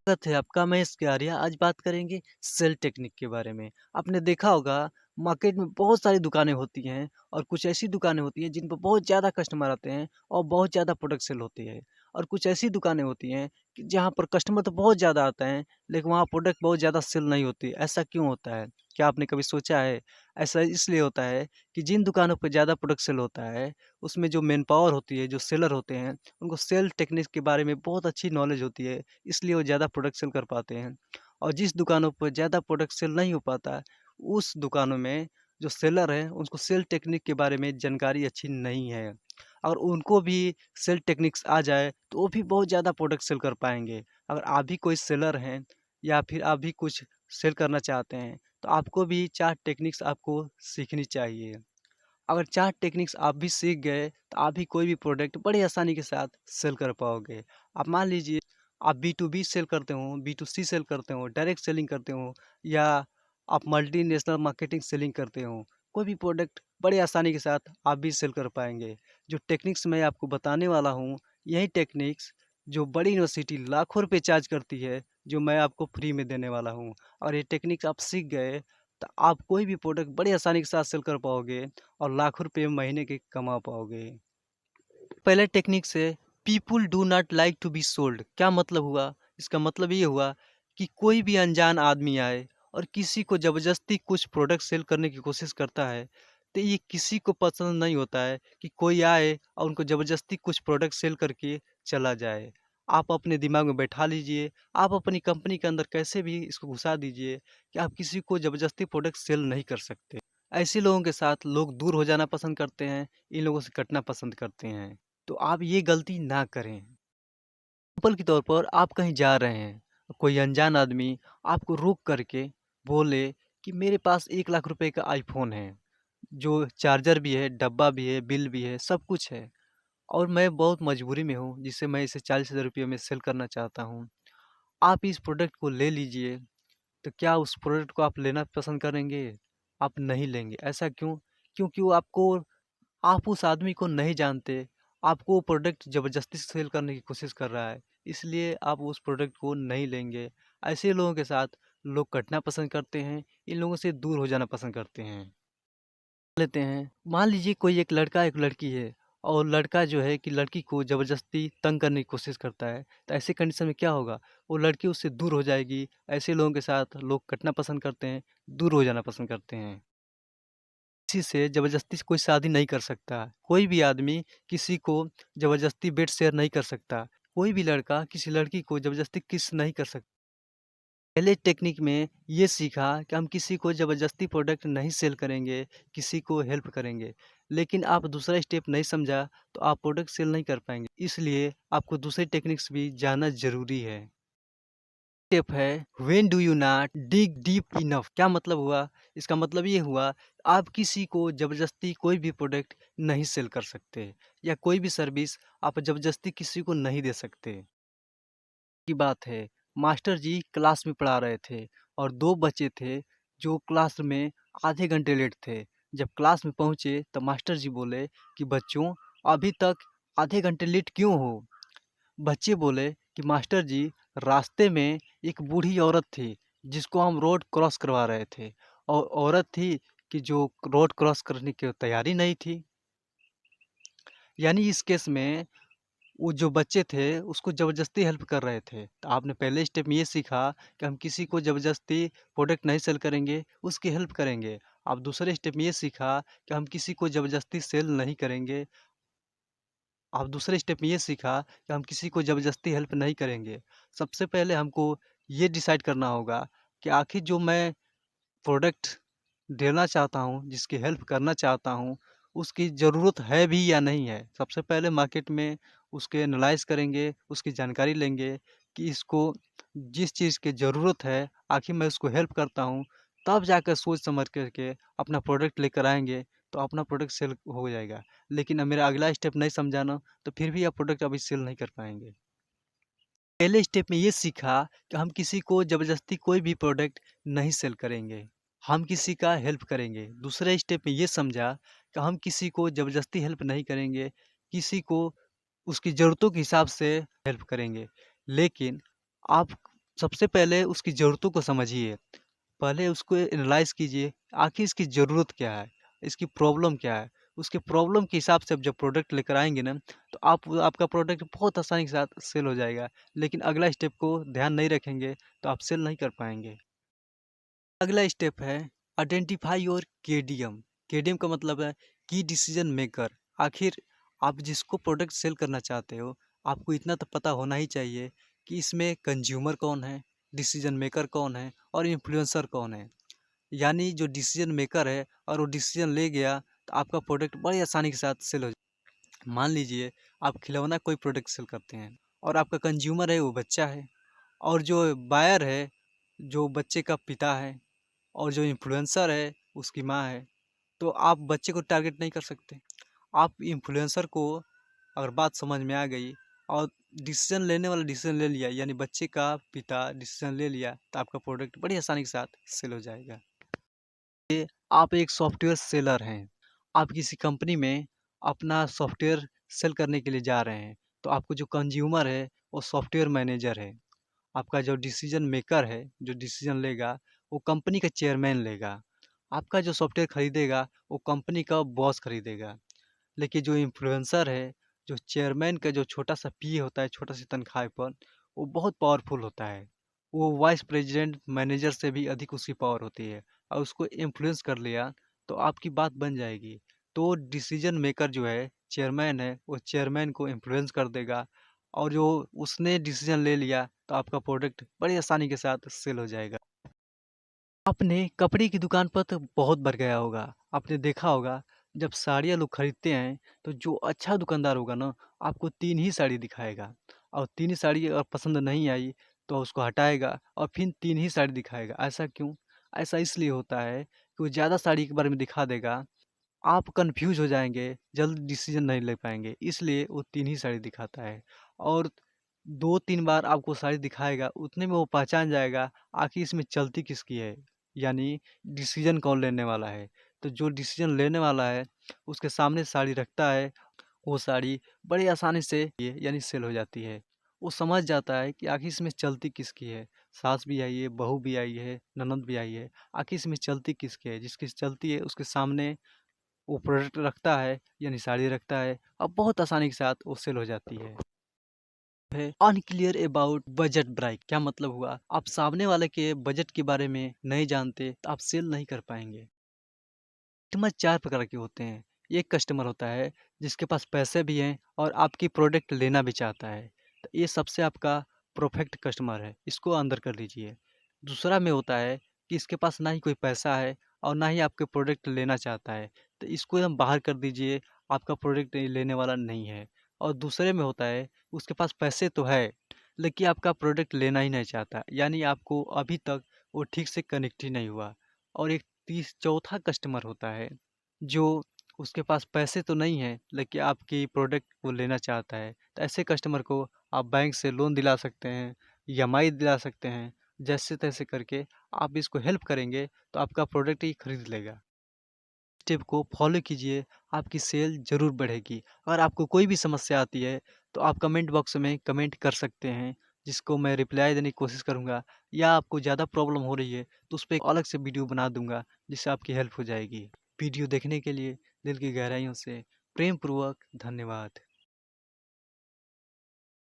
स्वागत है आपका। मैं इसके आर्या। आज बात करेंगे सेल टेक्निक के बारे में। आपने देखा होगा मार्केट में बहुत सारी दुकानें होती हैं और कुछ ऐसी दुकानें होती हैं जिन पर बहुत ज़्यादा कस्टमर आते हैं और बहुत ज़्यादा प्रोडक्ट सेल होती है। और कुछ ऐसी दुकानें होती हैं कि जहाँ पर कस्टमर तो बहुत ज़्यादा आता है लेकिन वहाँ प्रोडक्ट बहुत ज़्यादा सेल नहीं होती। ऐसा क्यों होता है? क्या आपने कभी सोचा है? ऐसा इसलिए होता है कि जिन दुकानों पर ज़्यादा प्रोडक्ट सेल होता है उसमें जो मैन पावर होती है, जो सेलर होते हैं, उनको सेल टेक्निक के बारे में बहुत अच्छी नॉलेज होती है। इसलिए वो ज़्यादा प्रोडक्ट सेल कर पाते हैं। और जिस दुकानों पर ज़्यादा प्रोडक्ट सेल नहीं हो पाता, उस दुकानों में जो सेलर हैं, उसको सेल टेक्निक के बारे में जानकारी अच्छी नहीं है। अगर उनको भी सेल टेक्निक्स आ जाए, तो वो भी बहुत ज़्यादा प्रोडक्ट सेल कर पाएँगे। अगर आप भी कोई सेलर हैं या फिर आप भी कुछ सेल करना चाहते हैं, तो आपको भी 4 टेक्निक्स आपको सीखनी चाहिए। अगर 4 टेक्निक्स आप भी सीख गए, तो आप भी कोई भी प्रोडक्ट बड़ी आसानी के साथ सेल कर पाओगे। आप मान लीजिए आप बी टू बी सेल करते हो, बी टू सी सेल करते हो, डायरेक्ट सेलिंग करते हो या आप मल्टीनेशनल मार्केटिंग सेलिंग करते हो। कोई भी प्रोडक्ट बड़ी आसानी के साथ आप भी सेल कर पाएँगे। जो टेक्निक्स मैं आपको बताने वाला हूँ, यही टेक्निक्स जो बड़ी यूनिवर्सिटी लाखों रुपए चार्ज करती है, जो मैं आपको फ्री में देने वाला हूँ। और ये टेक्निक आप सीख गए, तो आप कोई भी प्रोडक्ट बड़ी आसानी के साथ सेल कर पाओगे और लाखों रुपए महीने के कमा पाओगे। पहले टेक्निक से people do not like to be sold क्या मतलब हुआ? इसका मतलब ये हुआ कि कोई भी अनजान आदमी आए और किसी को ज़बरदस्ती कुछ प्रोडक्ट सेल करने की कोशिश करता है, तो ये किसी को पसंद नहीं होता है कि कोई आए और उनको ज़बरदस्ती कुछ प्रोडक्ट सेल करके चला जाए। आप अपने दिमाग में बैठा लीजिए, आप अपनी कंपनी के अंदर कैसे भी इसको घुसा दीजिए कि आप किसी को ज़बरदस्ती प्रोडक्ट सेल नहीं कर सकते। ऐसे लोगों के साथ लोग दूर हो जाना पसंद करते हैं, इन लोगों से कटना पसंद करते हैं। तो आप ये गलती ना करें। एग्ज़ाम्पल के तौर पर आप कहीं जा रहे हैं, कोई अनजान आदमी आपको रोक करके बोले कि मेरे पास 1 लाख रुपए का आईफ़ोन है, जो चार्जर भी है, डब्बा भी है, बिल भी है, सब कुछ है और मैं बहुत मजबूरी में हूँ, जिससे मैं इसे 40,000 रुपये में सेल करना चाहता हूँ। आप इस प्रोडक्ट को ले लीजिए, तो क्या उस प्रोडक्ट को आप लेना पसंद करेंगे? आप नहीं लेंगे। ऐसा क्यों? क्योंकि वो आपको आप उस आदमी को नहीं जानते, आपको वो प्रोडक्ट ज़बरदस्ती सेल करने की कोशिश कर रहा है, इसलिए आप उस प्रोडक्ट को नहीं लेंगे। ऐसे लोगों के साथ लोग कटना पसंद करते हैं, इन लोगों से दूर हो जाना पसंद करते हैं। लेते हैं, मान लीजिए कोई एक लड़का, एक लड़की है और लड़का जो है कि लड़की को ज़बरदस्ती तंग करने की कोशिश करता है, तो ऐसे कंडीशन में क्या होगा? वो लड़की उससे दूर हो जाएगी। ऐसे लोगों के साथ लोग कटना पसंद करते हैं, दूर हो जाना पसंद करते हैं। किसी से ज़बरदस्ती से कोई शादी नहीं कर सकता। कोई भी आदमी किसी को ज़बरदस्ती बेड शेयर नहीं कर सकता। कोई भी लड़का किसी लड़की को ज़बरदस्ती किस नहीं कर सकता। पहले टेक्निक में ये सीखा कि हम किसी को ज़बरदस्ती प्रोडक्ट नहीं सेल करेंगे, किसी को हेल्प करेंगे। लेकिन आप दूसरा स्टेप नहीं समझा तो आप प्रोडक्ट सेल नहीं कर पाएँगे। इसलिए आपको दूसरे टेक्निक्स भी जानना ज़रूरी है। स्टेप है when do you not dig deep enough क्या मतलब हुआ? इसका मतलब ये हुआ आप किसी को ज़बरदस्ती कोई भी प्रोडक्ट नहीं सेल कर सकते या कोई भी सर्विस आप ज़बरदस्ती किसी को नहीं दे सकते। की बात है मास्टर जी क्लास में पढ़ा रहे थे और 2 बच्चे थे जो क्लास में आधे घंटे लेट थे। जब क्लास में पहुँचे तो मास्टर जी बोले कि बच्चों अभी तक आधे घंटे लेट क्यों हो? बच्चे बोले कि मास्टर जी रास्ते में एक बूढ़ी औरत थी जिसको हम रोड क्रॉस करवा रहे थे और औरत थी कि जो रोड क्रॉस करने की तैयारी नहीं थी। यानी इस केस में वो जो बच्चे थे उसको ज़बरदस्ती हेल्प कर रहे थे। तो आपने पहले स्टेप में ये सीखा कि हम किसी को ज़बरदस्ती प्रोडक्ट नहीं सेल करेंगे, उसकी हेल्प करेंगे। आप दूसरे स्टेप में ये सीखा कि हम किसी को ज़बरदस्ती सेल नहीं करेंगे। आप दूसरे स्टेप में ये सीखा कि हम किसी को ज़बरदस्ती हेल्प नहीं करेंगे। सबसे पहले हमको ये डिसाइड करना होगा कि आखिर जो मैं प्रोडक्ट देना चाहता हूँ, जिसकी हेल्प करना चाहता हूँ, उसकी ज़रूरत है भी या नहीं है। सबसे पहले मार्केट में उसके एनालाइज़ करेंगे, उसकी जानकारी लेंगे कि इसको जिस चीज़ की ज़रूरत है, आखिर मैं उसको हेल्प करता हूँ, तब जाकर सोच समझ कर के अपना प्रोडक्ट लेकर आएँगे, तो अपना प्रोडक्ट सेल हो जाएगा। लेकिन मेरा अगला स्टेप नहीं समझा ना, तो फिर भी आप प्रोडक्ट अभी सेल नहीं कर पाएँगे। पहले स्टेप में ये सीखा कि हम किसी को ज़बरदस्ती कोई भी प्रोडक्ट नहीं सेल करेंगे। हम किसी का हेल्प करेंगे। दूसरे स्टेप में ये समझा कि हम किसी को ज़बरदस्ती हेल्प नहीं करेंगे, किसी को उसकी ज़रूरतों के हिसाब से हेल्प करेंगे। लेकिन आप सबसे पहले उसकी ज़रूरतों को समझिए। पहले उसको एनालाइज़ कीजिए, आखिर इसकी ज़रूरत क्या है? इसकी प्रॉब्लम क्या है? उसके प्रॉब्लम के हिसाब से आप जब प्रोडक्ट लेकर आएँगे ना, तो आपका प्रोडक्ट बहुत आसानी के साथ सेल हो जाएगा। लेकिन अगला स्टेप को ध्यान नहीं रखेंगे, तो आप सेल नहीं कर पाएँगे। अगला स्टेप है आइडेंटिफाई योर केडीएम। केडीएम का मतलब है की डिसीजन मेकर। आखिर आप जिसको प्रोडक्ट सेल करना चाहते हो, आपको इतना तो पता होना ही चाहिए कि इसमें कंज्यूमर कौन है, डिसीजन मेकर कौन है और इन्फ्लुएंसर कौन है। यानी जो डिसीजन मेकर है और वो डिसीजन ले गया, तो आपका प्रोडक्ट बड़ी आसानी के साथ सेल हो जाए। मान लीजिए आप खिलौना कोई प्रोडक्ट सेल करते हैं और आपका कंज्यूमर है वो बच्चा है, और जो बायर है, जो बच्चे का पिता है, और जो इन्फ्लुएंसर है उसकी माँ है। तो आप बच्चे को टारगेट नहीं कर सकते। आप इन्फ्लुएंसर को अगर बात समझ में आ गई और डिसीजन लेने वाला डिसीजन ले लिया, यानी बच्चे का पिता डिसीजन ले लिया, तो आपका प्रोडक्ट बड़ी आसानी के साथ सेल हो जाएगा। ये आप एक सॉफ्टवेयर सेलर हैं। आप किसी कंपनी में अपना सॉफ्टवेयर सेल करने के लिए जा रहे हैं। तो आपको जो कंज्यूमर है वो सॉफ्टवेयर मैनेजर है। आपका जो डिसीजन मेकर है, जो डिसीजन लेगा, वो कंपनी का चेयरमैन लेगा। आपका जो सॉफ्टवेयर खरीदेगा वो कंपनी का बॉस खरीदेगा। लेकिन जो इन्फ्लुएंसर है, जो चेयरमैन का जो छोटा-सा पीए होता है, छोटा-सी तनख्वाह पर, वो बहुत पावरफुल होता है। वो वाइस प्रेज़िडेंट, मैनेजर से भी अधिक उसकी पावर होती है, और उसको इन्फ्लुएंस कर लिया, तो आपकी बात बन जाएगी। तो डिसीजन मेकर जो है, चेयरमैन है, वो चेयरमैन को इन्फ्लुएंस कर देगा, और जो उसने डिसीजन ले लिया, तो आपका प्रोडक्ट बड़ी आसानी के साथ सेल हो जाएगा। आपने कपड़े की दुकान पर तो बहुत बार गया होगा। आपने देखा होगा जब साड़ियाँ लोग खरीदते हैं, तो जो अच्छा दुकानदार होगा ना, आपको 3 ही साड़ी दिखाएगा, और 3 ही साड़ी अगर पसंद नहीं आई तो उसको हटाएगा और फिर 3 ही साड़ी दिखाएगा। ऐसा क्यों? ऐसा इसलिए होता है कि वो ज़्यादा साड़ी के बारे में दिखा देगा, आप कन्फ्यूज़ हो जाएँगे, जल्द डिसीज़न नहीं ले पाएँगे, इसलिए वो 3 ही साड़ी दिखाता है। और 2-3 बार आपको साड़ी दिखाएगा, उतने में वो पहचान जाएगा आखिर इसमें चलती किसकी है, यानी डिसीज़न कौन लेने वाला है। तो जो डिसीज़न लेने वाला है, उसके सामने साड़ी रखता है, वो साड़ी बड़ी आसानी से ये यानी सेल हो जाती है। वो समझ जाता है कि आखिर इसमें चलती किसकी है, सास भी आई है, बहू भी आई है, ननद भी आई है, आखिर इसमें चलती किसकी है, जिसकी चलती है उसके सामने वो प्रोडक्ट रखता है, यानी साड़ी रखता है, और बहुत आसानी के साथ वो सेल हो जाती है अनक्लियर अबाउट बजट ब्राइक। क्या मतलब हुआ? आप सामने वाले के बजट के बारे में नहीं जानते, तो आप सेल नहीं कर पाएंगे। कस्टमर 4 प्रकार के होते हैं। एक कस्टमर होता है जिसके पास पैसे भी हैं और आपकी प्रोडक्ट लेना भी चाहता है, तो ये सबसे आपका परफेक्ट कस्टमर है, इसको अंदर कर लीजिए। दूसरा में होता है कि इसके पास ना ही कोई पैसा है और ना ही आपके प्रोडक्ट लेना चाहता है, तो इसको एकदम बाहर कर दीजिए, आपका प्रोडक्ट ये लेने वाला नहीं है। और दूसरे में होता है उसके पास पैसे तो है, लेकिन आपका प्रोडक्ट लेना ही नहीं चाहता, यानी आपको अभी तक वो ठीक से कनेक्ट ही नहीं हुआ। और एक चौथा कस्टमर होता है जो उसके पास पैसे तो नहीं है, लेकिन आपकी प्रोडक्ट को लेना चाहता है, तो ऐसे कस्टमर को आप बैंक से लोन दिला सकते हैं, ईएमआई दिला सकते हैं। जैसे तैसे करके आप इसको हेल्प करेंगे, तो आपका प्रोडक्ट ही खरीद लेगा। स्टेप को फॉलो कीजिए, आपकी सेल ज़रूर बढ़ेगी। अगर आपको कोई भी समस्या आती है, तो आप कमेंट बॉक्स में कमेंट कर सकते हैं, जिसको मैं रिप्लाई देने की कोशिश करूँगा। या आपको ज़्यादा प्रॉब्लम हो रही है, तो उस पे एक अलग से वीडियो बना दूँगा, जिससे आपकी हेल्प हो जाएगी। वीडियो देखने के लिए दिल की गहराइयों से प्रेम पूर्वक धन्यवाद।